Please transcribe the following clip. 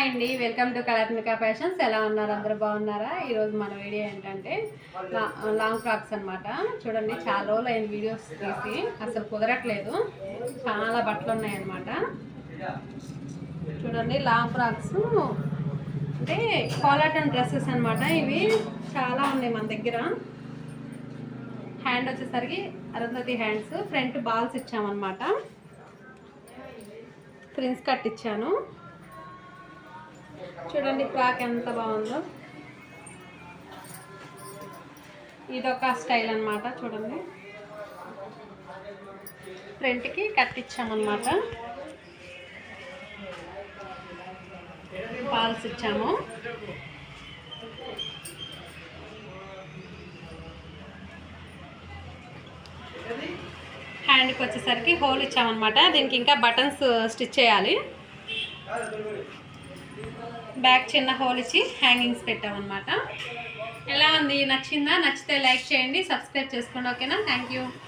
Hi అండి, welcome to కళాత్మిక fashions. ఎలా ఉన్నారు? అందరూ బాగున్నారా? ఈరోజు మన వీడియో ఏంటంటే లాంగ్ ఫ్రాక్స్ అనమాట. చూడండి, చాలా రోజులు అయిన వీడియోస్ తీసి అసలు కుదరట్లేదు, చాలా బట్టలు ఉన్నాయన్నమాట. చూడండి, లాంగ్ ఫ్రాక్స్ అంటే కాలర్ డ్రెస్సెస్ అనమాట. ఇవి చాలా ఉన్నాయి మన దగ్గర. హ్యాండ్ వచ్చేసరికి అరుంధతి హ్యాండ్స్, ఫ్రంట్ బాల్స్ ఇచ్చామన్నమాట. ప్రిన్స్ కట్ ఇచ్చాను. చూడండి ఫ్రాక్ ఎంత బాగుందో. ఇదొక స్టైల్ అనమాట. చూడండి, ఫ్రంట్కి కట్ ఇచ్చామన్నమాట, బాల్స్ ఇచ్చాము. హ్యాండ్కి వచ్చేసరికి హోల్ ఇచ్చామన్నమాట. దీనికి ఇంకా బటన్స్ స్టిచ్ చేయాలి. బ్యాక్ చిన్న హోల్ ఇచ్చి హ్యాంగింగ్స్ పెట్టామన్నమాట. ఎలా ఉంది? నచ్చిందా? నచ్చితే లైక్ చేయండి, సబ్స్క్రైబ్ చేసుకోండి. ఓకేనా? Thank you.